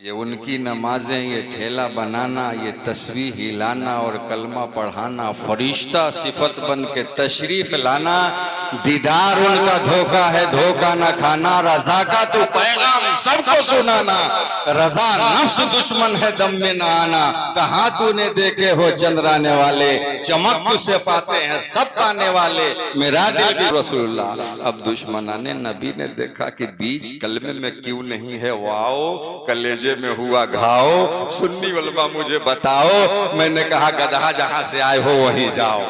ये उनकी नमाजें, ये ठेला बनाना, ये तस्बीह हिलाना और कलमा पढ़ाना, फरिश्ता सिफत बन के तशरीफ लाना, दीदार उनका धोखा है धोखा न खाना, रजा का तू पैगाम सबको सुनाना, रजा नफ्स दुश्मन है दम में न आना, कहाँ तूने देखे हो चंद्राने वाले, चमक तुझसे पाते हैं सब पाने वाले, मेरा दिल भी रसूलुल्लाह। अब दुश्मनाने नबी ने देखा कि बीज कलमे में क्यों नहीं है, वाओ कलेजे में हुआ घाव, सुन्नी उलमा मुझे बताओ, मैंने कहा गधा जहां से आए हो वहीं जाओ।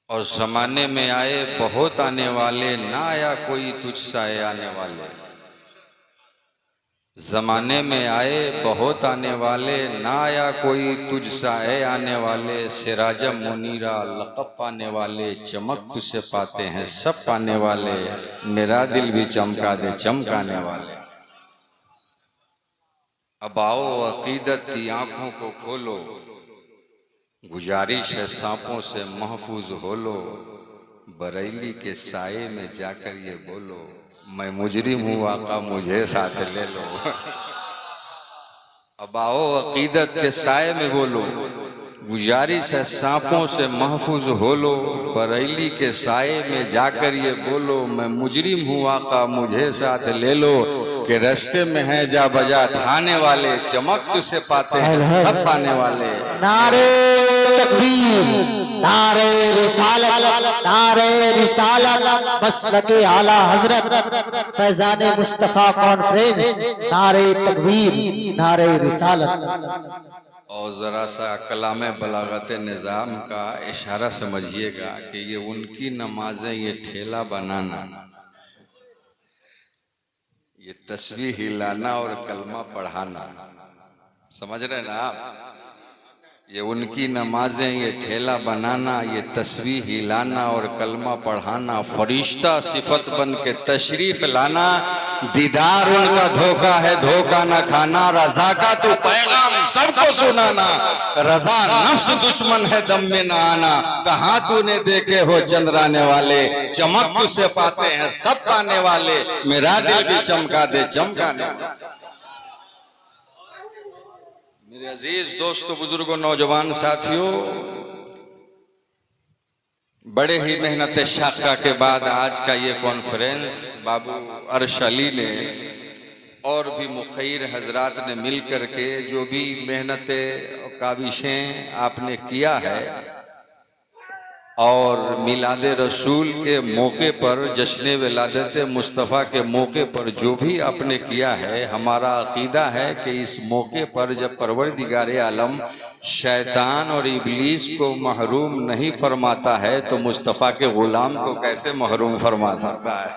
और जमाने में आए बहुत आने वाले, ना आया कोई तुझसा आने वाले। जमाने में आए बहुत आने वाले, ना आया कोई तुझसा आने वाले, सिराजा मुनीरा लक़ब पाने वाले, चमक तुझसे पाते हैं सब पाने वाले, मेरा दिल भी चमका दे चमकाने वाले। अब आओ अकीदत की आंखों को खोलो, गुजारिश है सांपों से महफूज हो लो, बरेली के साये में जाकर ये बोलो, मैं मुजरिम हूँ आका मुझे साथ ले लो। अब आओ अकीदत के साये में बोलो, गुजारिश है सांपों से महफूज हो लो, बरेली के साये में जाकर ये बोलो, मैं मुजरिम हूँ आका मुझे साथ ले लो, कि रास्ते में है जा बजा थाने वाले, चमक तुझसे पाते हैं सब पाने वाले। नारे तकबीर, नारे रिसालत, नारे रिसालत, मसलके आला हजरत फैजान मुस्तफा कॉन्फ्रेंस, नारे तकबीर, नारे रिसालत। और ज़रा सा कलाम बलागत निज़ाम का इशारा समझिएगा कि ये उनकी नमाजें, ये ठेला बनाना, ये तस्बीह हिलाना और कलमा पढ़ाना, समझ रहे ना आप? ये उनकी नमाजें, ये ठेला बनाना, ये तस्बीह हिलाना और कलमा पढ़ाना, फरिश्ता सिफत बन के तशरीफ लाना, दीदार उनका धोखा है धोखा न खाना, रजा का तू पैगाम सबको सुनाना, रजा नफ्स दुश्मन है दम में न आना, कहाँ तूने देखे हो चंद्राने वाले, चमक तुझसे पाते हैं सब पाने वाले, मेरा दिल भी चमका दे चमकाने वाले। मेरे अजीज दोस्तों, बुजुर्गों, नौजवान साथियों, बड़े ही मेहनत शाका के बाद आज का ये कॉन्फ्रेंस बाबू अर्श अली ने और भी मुखैर हजरात ने मिल करके जो भी मेहनत काविशें आपने किया है, और मिलाद रसूल के मौके पर, जश्न विलादत मुस्तफ़ा के मौके पर जो भी आपने किया है, हमारा अकीदा है कि इस मौके पर जब परवरदिगार आलम शैतान और इब्लीस को महरूम नहीं फरमाता है तो मुस्तफ़ा के गुलाम को कैसे महरूम फरमा सकता है।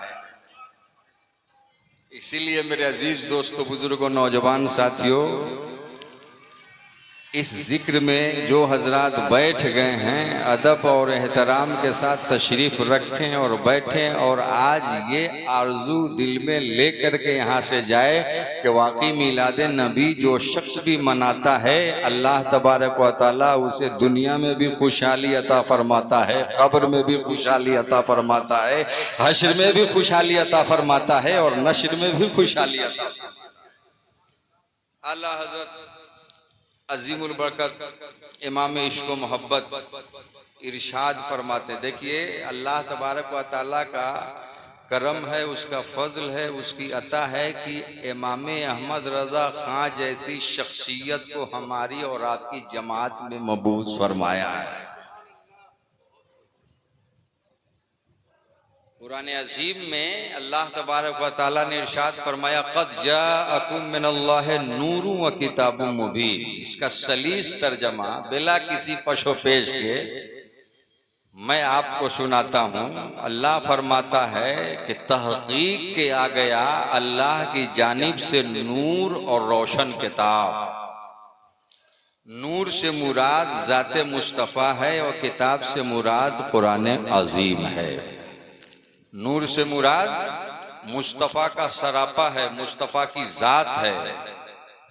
इसीलिए मेरे अजीज दोस्तों, बुजुर्गों, नौजवान साथियों, इस जिक्र में जो हजरात बैठ गए हैं, अदब और एहतराम के साथ तशरीफ़ रखें और बैठें, और आज ये आरजू दिल में ले कर के यहाँ से जाए कि वाकई मिलाद नबी जो शख्स भी मनाता है, अल्लाह तबारक व तआला उसे दुनिया में भी खुशहाली अता फरमाता है, कब्र में भी खुशहाली अता फरमाता है, हश्र में भी खुशहाली अता फरमाता है, और नश्र में भी खुशहाली अता फरमाता है। आला हज़रत अजीमुल बरकत इमाम इश्क व मोहब्बत इरशाद फरमाते, देखिए अल्लाह तबारक व तआला का करम है, उसका फजल है, उसकी अता है कि इमाम अहमद रज़ा खां जैसी शख्सियत को हमारी और आपकी जमात में मबूस फरमाया है। कुरान अज़ीम में अल्लाह तबारक व तआला ने इरशाद फरमाया, क़द जाअकुम मिनल्लाहि नूरुन व किताबुम मुबीन। इसका सलीस तर्जमा बिला किसी पशो पेश के मैं आपको सुनाता हूँ। अल्लाह फरमाता है कि तहक़ीक़ के आ गया अल्लाह की जानिब से नूर और रोशन किताब। नूर से मुराद ज़ाते मुस्तफ़ा है और किताब से मुराद कुरान अज़ीम है। नूर से मुराद मुस्तफ़ा का सरापा है, मुस्तफ़ा की ज़ात है,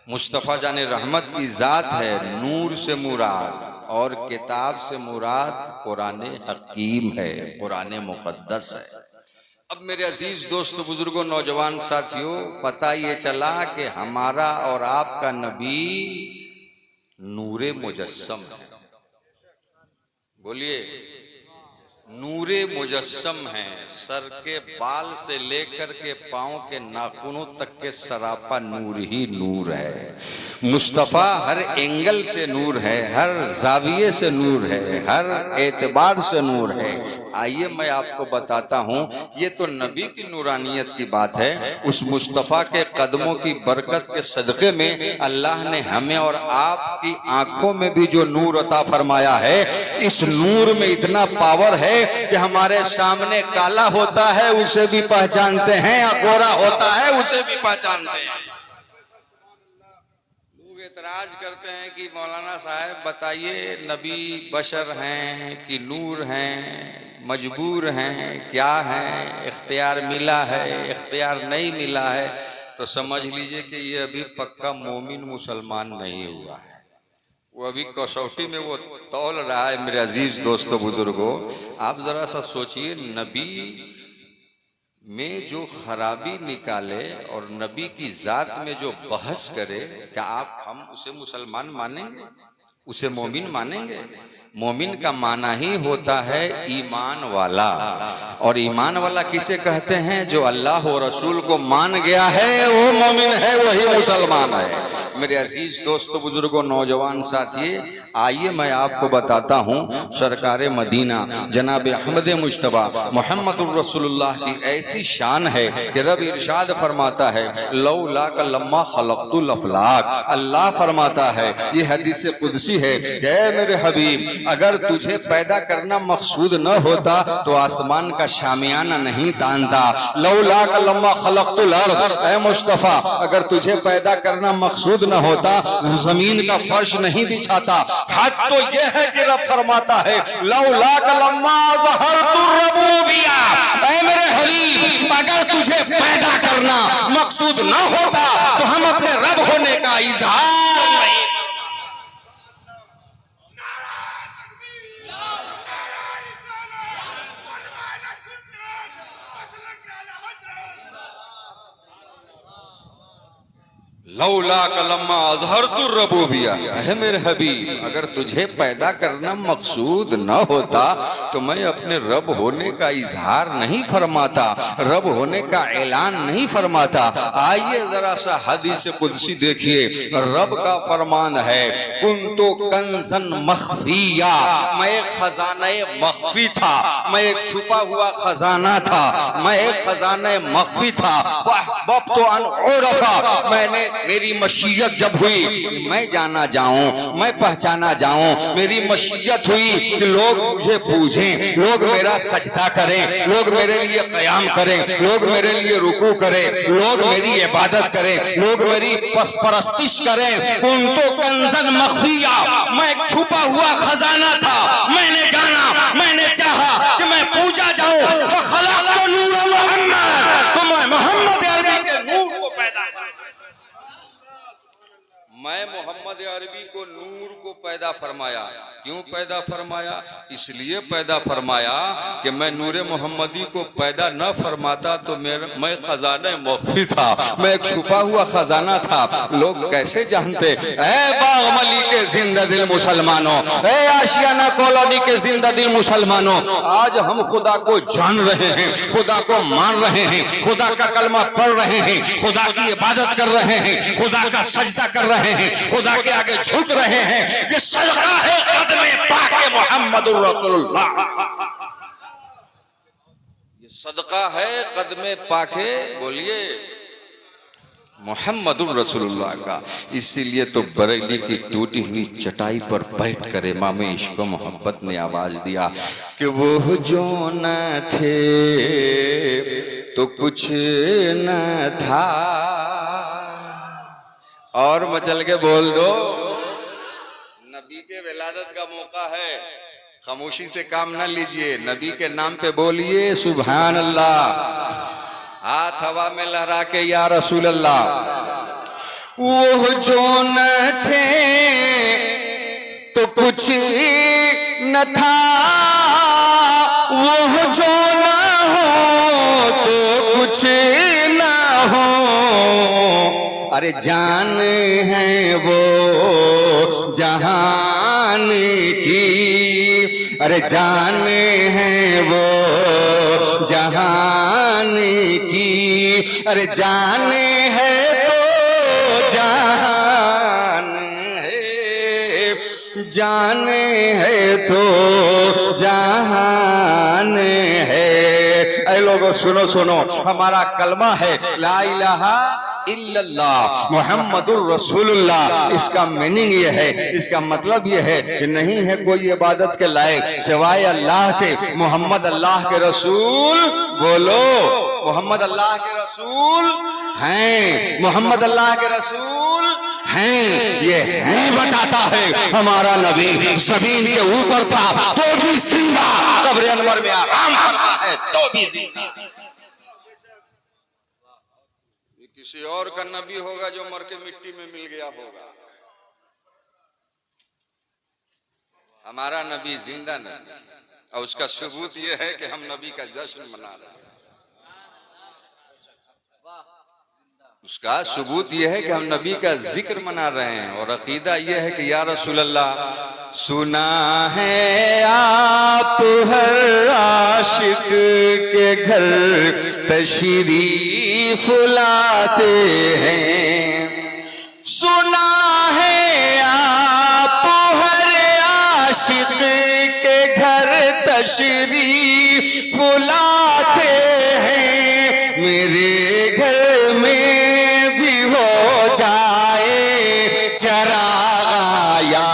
मुस्तफ़ा जाने रहमत की ज़ात है, नूर से मुराद, और किताब से मुराद कुरान हकीम है, कुरान मुक़द्दस है। अब मेरे अजीज दोस्तों, बुजुर्गों, नौजवान साथियों, पता ये चला कि हमारा और आपका नबी नूरे मुजस्सम है। बोलिए, नूरे मुजस्सम है। सर के बाल से लेकर के पांव के नाखूनों तक के सरापा नूर ही नूर है। मुस्तफ़ा हर एंगल से नूर है, हर जाविये से नूर है, हर एतबार से नूर है। आइए मैं आपको बताता हूँ, ये तो नबी की नूरानियत की बात है। उस मुस्तफ़ा के कदमों की बरकत के सदक़े में अल्लाह ने हमें और आपकी आंखों में भी जो नूर अता फरमाया है, इस नूर में इतना पावर है कि हमारे सामने काला होता है उसे भी पहचानते हैं, या गोरा होता है उसे भी पहचानते हैं। लोग एतराज करते हैं कि मौलाना साहब बताइए, नबी बशर हैं कि नूर हैं, मजबूर हैं, क्या हैं, इख्तियार मिला है, इख्तियार नहीं मिला है? तो समझ लीजिए कि ये अभी पक्का मोमिन मुसलमान नहीं हुआ है। वो अभी कसौटी में वो तौल रहा है। मेरे अजीज दोस्तों, बुजुर्गों, आप जरा सा सोचिए, नबी में जो खराबी निकाले और नबी की जात में जो बहस करे, क्या हम उसे मुसलमान मानेंगे? उसे मोमिन मानेंगे? मोमिन का माना ही होता है ईमान वाला। और ईमान वाला किसे कहते हैं? जो अल्लाह और रसूल को मान गया है वो मोमिन है, वही मुसलमान है। मेरे अजीज दोस्तों, बुजुर्गों, नौजवान साथी, आइए मैं आपको बताता हूँ सरकार मदीना जनाब अहमद मुज्तबा मोहम्मदुर रसूलुल्लाह की ऐसी शान है कि रब इरशाद फरमाता है, लौला का लम्मा खलक़तुल अफ़लाक। अल्लाह फरमाता है, ये हदीस कुदसी है, मेरे हबीब, अगर तुझे पैदा करना मकसूद न होता तो आसमान का शामियाना नहीं तानता। लौला का लम्मा खलक़तुल अर्ज़, ऐ मुस्तफ़ा, अगर तुझे पैदा करना मकसूद न होता जमीन का फर्श नहीं बिछाता। हद तो यह है कि रब फरमाता है, लौला का लम्मा ज़हरतुर रबूबिया, ऐ मेरे हबीब, अगर तुझे पैदा करना मकसूद न होता तो हम अपने रब होने का इजहार नहीं। लौला कलम्मा अज़हरतुर रबूबिया, है मेरे हबीब, अगर तुझे पैदा करना मकसूद न होता तो मैं अपने रब होने का इजहार नहीं फरमाता, रब होने का ऐलान नहीं फरमाता। आइए जरा सा हदीस कुदसी देखिए, रब का फरमान है, कुन्तु कंज़न मख्फिया, मैं एक खजाना मख्फी था, मैं एक छुपा हुआ खजाना था, मैं एक खजाना मख्फी था। वहबब्तु अन उरफ़ा, मैंने, मेरी मशीयत जब हुई मैं जाना जाऊं, मैं पहचाना जाऊं, मेरी मशीयत हुई कि लोग मुझे पूजें, लोग मेरा सजदा करें, लोग मेरे लिए क़याम करें, लोग मेरे लिए रुकू करें, लोग मेरी इबादत करें, लोग मेरी परस्तिश करें। कुन्तु कंज़न मख्फिया, मैं एक छुपा हुआ खजाना था, मैंने जाना, मैंने चाहा कि मैं पूजा जाऊं। फ़ख़लक़तु नूर मोहम्मद, तो मैं मोहम्मद अरबी के नूर को पैदा, मैं मोहम्मद अरबी को नूर को पैदा फरमाया। क्यों पैदा फरमाया? इसलिए पैदा फरमाया कि मैं नूरे मोहम्मदी को पैदा न फरमाता तो मैं खजाना मख्फी था, मैं एक छुपा हुआ खजाना था। लोग कैसे जानते? ऐ बागमली के जिंदा दिल मुसलमानों, ऐ आशियाना कॉलोनी के जिंदा दिल मुसलमानों, आज हम खुदा को जान रहे हैं, खुदा को मान रहे हैं, खुदा का कलमा पढ़ रहे हैं, खुदा की इबादत कर रहे हैं, खुदा का सजदा कर रहे हैं, खुदा के आगे झुक रहे हैं। ये सदका है कदमे पाके मोहम्मदुर रसूलुल्लाह, ये सदका है कदमे पाके, बोलिए, मोहम्मदुर रसूलुल्लाह का। इसीलिए तो बरेली की टूटी हुई चटाई पर बैठ कर इमाम इश्क व मोहब्बत ने आवाज दिया कि वो जो न थे तो कुछ न था। और मचल के बोल दो, नबी के विलादत का मौका है, खामोशी से काम ना लीजिए, नबी के नाम पे बोलिए सुभान अल्लाह, हाथ हवा में लहरा के या रसूल अल्लाह। वो जो न थे तो कुछ न था, वो जो न होते कुछ ना हो, अरे जान है वो जहान की, अरे जान है वो जहान की, अरे जान है तो जहान है, जान है तो जहान है। ऐ लोगों सुनो सुनो, हमारा कलमा है ला इलाहा इल्लल्लाह मुहम्मदुर रसूलुल्लाह। इसका मीनिंग ये है, इसका मतलब ये है कि नहीं है कोई इबादत के लायक सिवाय अल्लाह के, मोहम्मद अल्लाह के रसूल। बोलो मोहम्मद अल्लाह के रसूल हैं, मोहम्मद अल्लाह के रसूल हैं। ये है बताता है हमारा नबी जमीन के ऊपर था तो भी जिंदा, कब्र अनवर में आराम फरमा है तो भी जिंदा। किसी और का नबी होगा जो मर के मिट्टी में मिल गया होगा, हमारा नबी जिंदा नबी, और उसका सबूत यह है कि हम नबी का जश्न मना रहे हैं। उसका सबूत यह है कि हम नबी का जिक्र मना रहे हैं, और अकीदा यह है कि या रसूल अल्लाह, सुना है आप हर आशिक के घर तशरीफ लाते हैं, सुना है आप हर आशिक के घर तशरीफ लाते हैं, मेरे घर में भी हो जाए चरागा या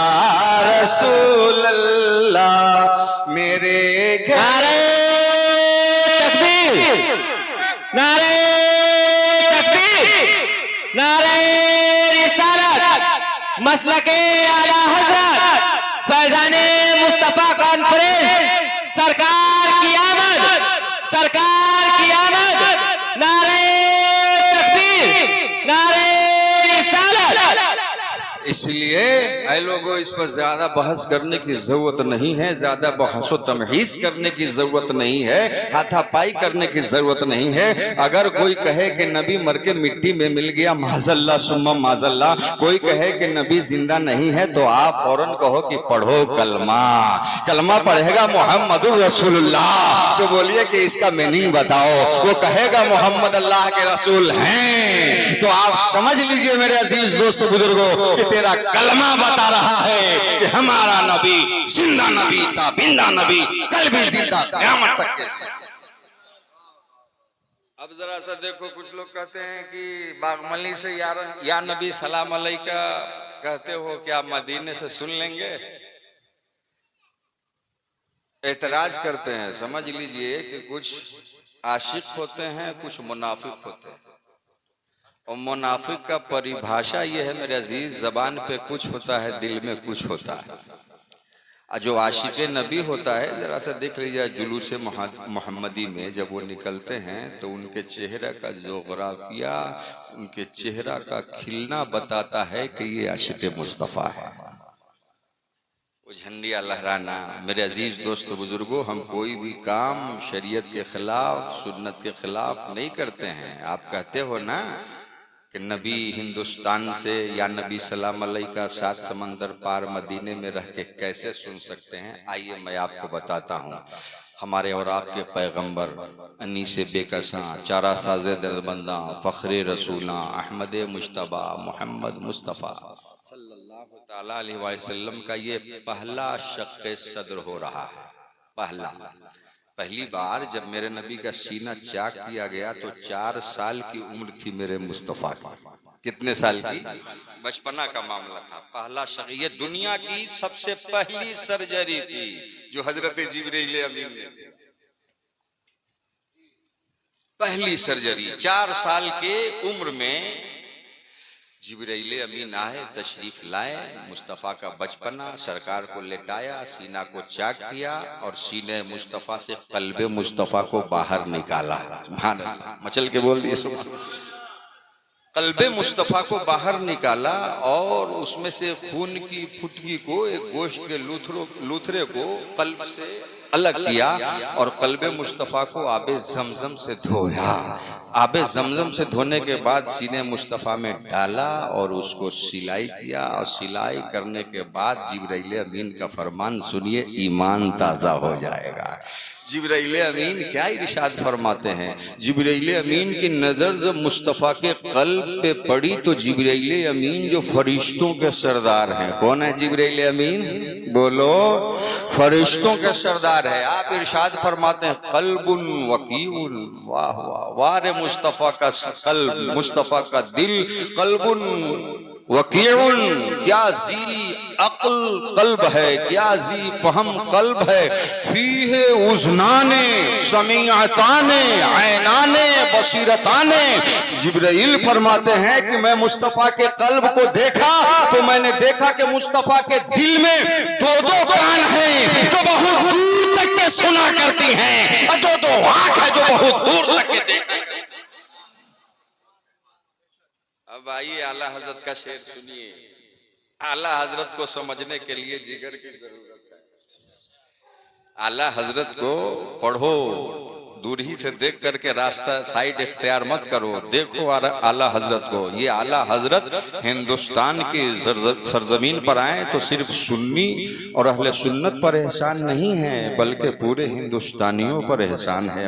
रसूल अल्लाह, मेरे घर। तकबीर, नारे तकबीर, नारे रिसालत, मसलके आला हजरत फैजाने मुस्तफा कॉन्फ्रेंस, सरकार की आमद, सरकार की आमद, नारे तकबीर, नारे रिसालत। इसलिए ऐ लोगों इस पर ज्यादा बहस करने की जरूरत नहीं है, ज्यादा बहस व तमहीज करने की जरूरत नहीं है, हाथापाई करने की जरूरत नहीं है। अगर कोई कहे कि नबी मर के मिट्टी में मिल गया, माजल्ला सुम्मा माजल्ला, कोई कहे कि नबी जिंदा नहीं है, तो आप फौरन कहो कि पढ़ो कलमा, कलमा पढ़ेगा मोहम्मदुर रसूलुल्लाह, तो बोलिए कि इसका मीनिंग बताओ। वो कहेगा मोहम्मद अल्लाह के रसूल हैं, तो आप समझ लीजिए मेरे अजीज दोस्तों बुजुर्गों कि तेरा कलमा बता रहा है कि हमारा नबी जिंदा नबी था, बिंदा नबी, कल भी जिंदा, क़यामत तक के। अब जरा सा देखो, कुछ लोग कहते हैं कि बागमली से या नबी सलाम अलैका कहते हो, क्या मदीने से सुन लेंगे? एतराज करते हैं। समझ लीजिए कि कुछ आशिक होते हैं, कुछ मुनाफिक होते हैं, और मुनाफिक का परिभाषा यह है मेरे अजीज, जबान पे कुछ होता है, दिल में कुछ होता है। जो आशिक नबी होता है, जरा सा देख लीजिए जुलूस मोहम्मदी में जब वो निकलते हैं तो उनके चेहरे का जोग्राफिया, उनके चेहरा का खिलना बताता है कि ये आशिक मुस्तफ़ा है। वो झंडिया लहराना। मेरे अजीज दोस्तों बुजुर्गों, हम कोई भी काम शरीयत के खिलाफ, सुन्नत के खिलाफ नहीं करते हैं। आप कहते हो ना कि नबी हिंदुस्तान से या नबी सलाम अलैका 7 समंदर पार मदीने में रह के कैसे सुन सकते हैं? आइए मैं आपको बताता हूँ। हमारे और आपके पैगंबर अनीसे बेकसां, चारा साज़े दर्दबंदा, फ़ख्रे रसूला, अहमद मुश्तबा मोहम्मद मुस्तफ़ा सल्लल्लाहु ताला अलैहि वसल्लम का ये पहला शक़्क़े सदर हो रहा है। पहली बार जब मेरे नबी का सीना चाक किया गया तो 4 साल की उम्र थी मेरे मुस्तफ़ा की। कितने साल की? बचपना का मामला था। पहला शक़्क़े, ये दुनिया की सबसे पहली सर्जरी थी जो हजरत जिब्रील अमीन ने, पहली सर्जरी। 4 साल के उम्र में जिब्रील अमीन आए, तशरीफ लाए, मुस्तफ़ा का बचपना, सरकार को लेटाया, सीना को चाक किया और सीने मुस्तफ़ा से कल्बे मुस्तफ़ा को बाहर निकाला। मचल के बोल दिए सुबह। कल्बे मुस्तफ़ा को बाहर निकाला और उसमें से खून की फुटकी को, एक गोश्त के लूथरे को कल्ब से अलग किया और कल्बे मुस्तफ़ा को आबे जमजम से धोया। आबे जमजम से धोने के बाद सीने मुस्तफ़ा में डाला और उसको सिलाई किया, और सिलाई करने के बाद जिब्राइल अमीन का फरमान सुनिए, ईमान ताज़ा हो जाएगा। जिब्राइल अमीन क्या इरशाद फरमाते हैं, जिब्राइल अमीन की नज़र जब मुस्तफ़ा के कल्ब पे पड़ी तो जिब्राइल अमीन जो फरिश्तों के सरदार हैं, कौन है जिब्राइल अमीन? बोलो, फरिश्तों के सरदार है। आप इरशाद फरमाते हैं कल्बुन वकीउन, वाह वाह वाह रे मुस्तफ़ा का कल्ब, मुस्तफ़ा का दिल कल्बुन वकीउन, क्या जी अक्ल कल्ब है, क्या जी फहम कल्ब है, फीहे उज़नाने समीअताने ऐनाने बसीरताने। जिब्राइल फरमाते हैं कि मैं मुस्तफ़ा के कल्ब को देखा तो मैंने देखा कि मुस्तफ़ा के दिल में दो दो कान हैं जो बहुत दूर तक के सुना करती हैं, और दो दो आँख है जो बहुत दूर तक के देखा। अब आइए आला हजरत का शेर सुनिए। आला हजरत को समझने के लिए जिगर की जरूरत है। आला हजरत को पढ़ो, दूर ही से देख करके रास्ता साइड इख्तियार मत करो, देखो आला हजरत को। ये आला हजरत हिंदुस्तान की सरजमीन पर आए तो सिर्फ सुन्नी और अहले सुन्नत पर एहसान नहीं है, बल्कि पूरे हिंदुस्तानियों पर एहसान है।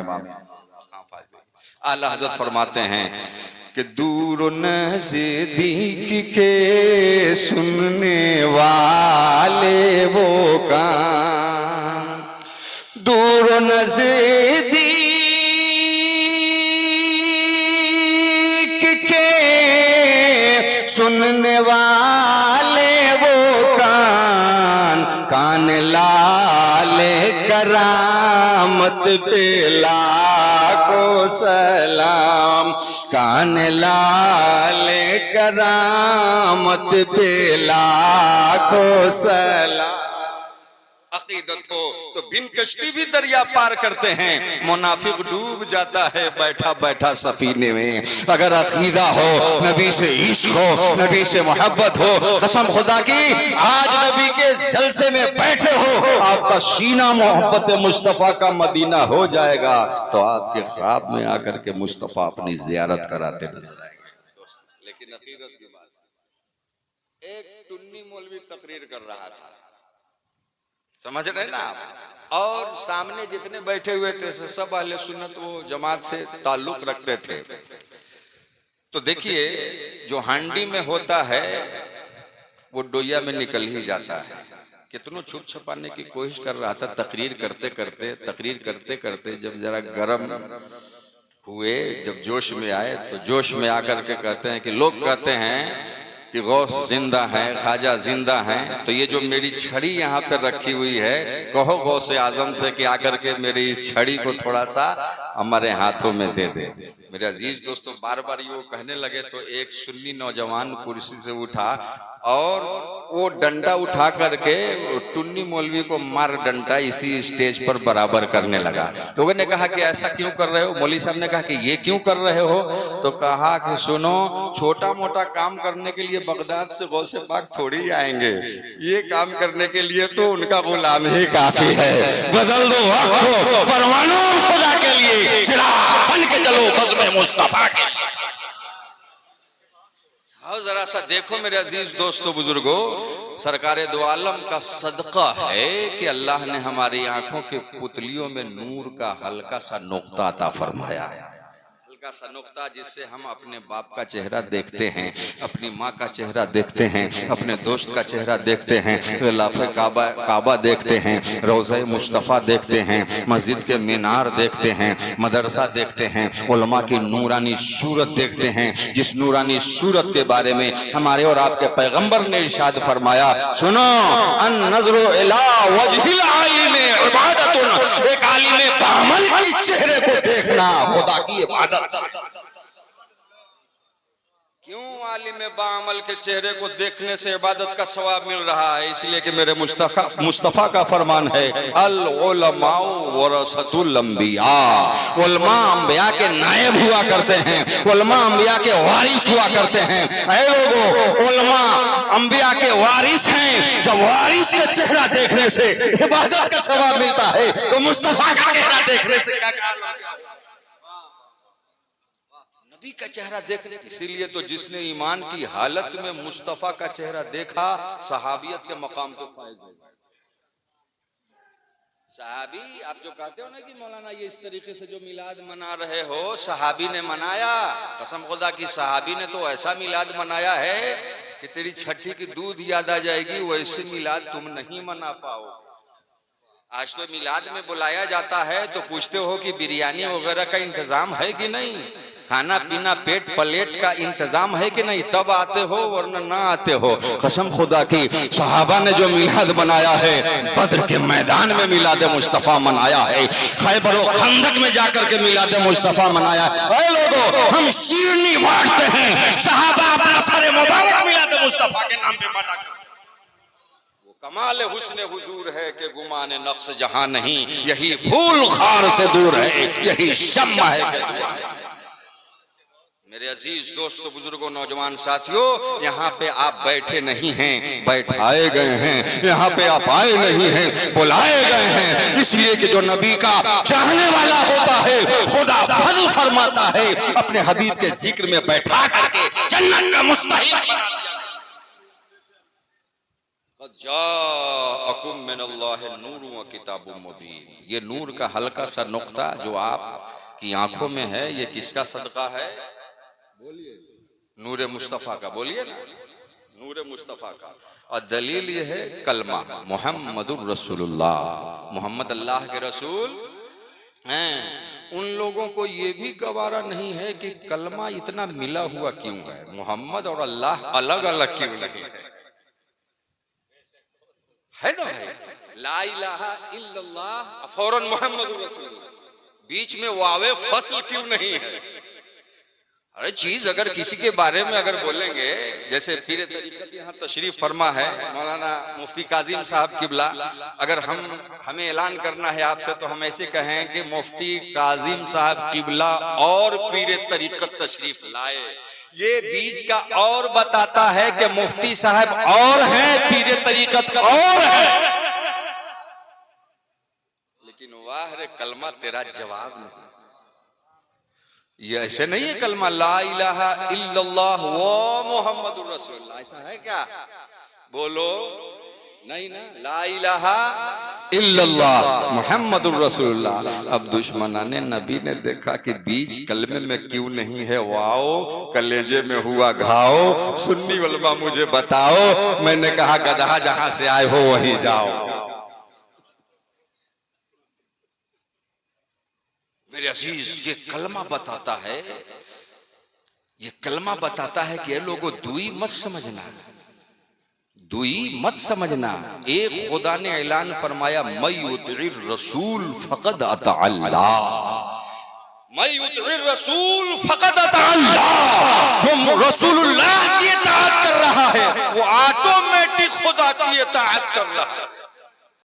आला हजरत फरमाते हैं कि दूर नज़दीक के सुनने वाले वो कान, दूर नज़दीक के सुनने वाले वो कान, कान लाले करामत पे लाखों सलाम, कान लाले करामत पे लाखों सलाम। अकीदत हो तो बिन कश्ती भी दरिया पार करते हैं, मुनाफिक डूब जाता है बैठा बैठा सफीने में। अगर अकीदा हो, नबी से इश्क हो, नबी से मोहब्बत हो, कसम खुदा की आज नबी के जलसे में बैठे हो, आपका सीना मोहब्बत मुस्तफ़ा का मदीना हो जाएगा, तो आपके ख्वाब में आकर के मुस्तफ़ा अपनी जियारत कराते नजर आएंगे। लेकिन अकीदत की बात, एक टुन्नी मौलवी तकरीर कर रहा था, समझ रहे ना आप, और सामने जितने बैठे हुए थे सब अहले सुन्नत वो जमात से ताल्लुक रखते थे। तो देखिए जो हांडी में होता है वो डोया में निकल ही जाता है। कितनों छुप छुपाने की कोशिश कर रहा था, तकरीर करते करते जब जरा गरम हुए, जब जोश में आए, तो जोश में आकर के कहते हैं कि लोग कहते हैं कि गौस जिंदा है, ख्वाजा जिंदा है, तो ये जो मेरी छड़ी यहाँ पे रखी हुई है, कहो गौस आजम से कि आकर के मेरी छड़ी को थोड़ा सा हमारे हाथों में दे दे। मेरे अजीज दोस्तों, बार बार ये कहने लगे तो एक सुन्नी नौजवान कुर्सी से उठा और वो डंडा उठा करके टुन्नी मौलवी को मार डंडा इसी स्टेज पर बराबर करने लगा। लोगों ने कहा कि ऐसा क्यों कर रहे हो? मौलवी साहब ने कहा कि ये क्यों कर रहे हो? तो कहा कि सुनो, छोटा मोटा काम करने के लिए बगदाद से गौसे पाक थोड़ी आएंगे, ये काम करने के लिए तो उनका गुलाम ही काफी है। बदल दो वक्त को परवानों खुदा के लिए, चिराग बन के चलो बज़्म मुस्तफा के। आओ जरा सा देखो मेरे अजीज दोस्तों बुजुर्गों, सरकारे दो आलम का सदका है कि अल्लाह ने हमारी आंखों के पुतलियों में नूर का हल्का सा नुक्ता अता फरमाया है। हल्का सा नुक्ता जिससे हम अपने बाप का चेहरा देखते हैं, अपनी माँ का चेहरा देखते हैं, अपने दोस्त का चेहरा देखते हैं, गिलाफ़े काबा देखते हैं, रोज़े मुस्तफ़ा देखते हैं, मस्जिद के मीनार देखते हैं, मदरसा देखते हैं, उलमा की नूरानी सूरत देखते हैं, जिस नूरानी सूरत के बारे में हमारे और आपके पैगंबर ने इरशाद फरमाया, सुनो, अन नज़्रु इला वजहिल आलिम इबादतुन, एक आलिम बामल के चेहरे को देखना खुदा की इबादत। क्यों आलिम बाअमल के चेहरे को देखने से इबादत का सवाब मिल रहा है? इसलिए कि मेरे मुस्तफा का फरमान है, अल उलमाउ वरसतुल अंबिया। उलमा अंबिया के नायब हुआ करते हैं, उलमा अंबिया के वारिस हुआ करते हैं। ऐ लोगों, उलमा अंबिया के वारिस हैं। जब वारिस का चेहरा देखने से इबादत का सवाब मिलता है, तो मुस्तफा का चेहरा देखने से क्या नबी का चेहरा देखने। इसीलिए तो जिसने ईमान की हालत में मुस्तफा का चेहरा देखा, सहाबियत के मकाम को फायद हो गए। सहाबी, आप जो कहते हो ना कि मौलाना ये इस तरीके से जो मिलाद मना रहे हो, सहाबी ने मनाया। कसम खुदा की सहाबी ने तो ऐसा मिलाद मनाया है कि तेरी छठी की दूध याद आ जाएगी। वैसे मिलाद तुम नहीं मना पाओ। आज तो मिलाद में बुलाया जाता है तो पूछते हो कि बिरयानी वगैरह का इंतजाम है कि नहीं, खाना पीना पेट प्लेट का इंतजाम है कि नहीं, तब आते हो, वरना ना आते हो। कसम खुदा की सहाबा ने जो मिलाद मनाया है, बद्र के मैदान में मिलाद मुस्तफा मनाया है, खैबर और खंदक में जाकर के मिलाद मुस्तफा मनाया है। ऐ लोगों, हम शीरनी बांटते हैं, सहाबा अपना सारे मुबारक मिलाद मुस्तफा के नाम पे बांटा करते हैं। वो कमाल हुस्न हुजूर है कि गुमान नक्श जहां नहीं, यही फूल खार से दूर है, यही शम्मा है कि दुआ है। मेरे अजीज दोस्तों, बुजुर्गों, नौजवान साथियों, यहाँ पे आप बैठे नहीं हैं, बैठाए गए हैं। यहाँ पे आप आए नहीं हैं, बुलाए गए हैं। इसलिए कि जो नबी का चाहने वाला होता है, खुदा फजल फरमाता है, अपने हबीब के जिक्र में बैठा करके जन्नत का मुस्तहिक बना दिया। जाअकुम मिनल्लाहि नूरुन व किताबुम मुबीन। ये नूर का हल्का सा नुक्ता जो आपकी आंखों में है, ये किसका सदका है? बोलिए, नूरे मुस्तफा का। बोलिए ना, नूरे मुस्तफा का। और दलील ये है कलमा मुहम्मदुर रसूलुल्लाह, मोहम्मद अल्लाह के रसूल हैं। उन लोगों को ये भी गवारा नहीं है कि कलमा इतना मिला हुआ क्यों है, मोहम्मद और अल्लाह अलग अलग क्यों नहीं है ना भाई? ला इलाहा इल्लल्लाह फौरन मोहम्मदुर रसूलुल्लाह, बीच में वावे फसल क्यों नहीं है? अरे चीज अगर किसी के बारे में अगर बोलेंगे, जैसे पीर तरीकत यहाँ तशरीफ फरमा है मौलाना मुफ्ती काजिम साहब किबला, अगर हमें ऐलान करना है आपसे तो हम ऐसे कहें कि मुफ्ती काजिम साहब किबला और पीर तरीकत तशरीफ लाए। ये बीच का और बताता है कि मुफ्ती साहब और हैं, पीर तरीकत और है। लेकिन वाह रे कलमा तेरा जवाब नहीं। ये ऐसे नहीं है कलमा ला इलाहा इल्लल्लाह व मुहम्मदुर रसूलुल्लाह, ऐसा है क्या? बोलो नहीं ना, ला इलाहा इल्लल्लाह मुहम्मदुर रसूलुल्लाह। अब दुश्मनाने नबी ने देखा कि बीच कलमे में क्यों नहीं है वाओ, कलेजे में हुआ घाव, सुन्नी उलमा मुझे बताओ। मैंने कहा गधा जहां से आए हो वहीं जाओ। मेरे अजीज, ये कलमा बताता है, ये कलमा बताता है कि ये लोगों दुई मत समझना, दुई मत समझना। एक खुदा ने ऐलान फरमाया, मैं युतिर रसूल फकद अता अल्लाह, मैं युतिर रसूल फकद अता अल्लाह। जो रसूलुल्लाह की इताअत कर रहा है वो ऑटोमेटिक खुदा की इताअत कर रहा है।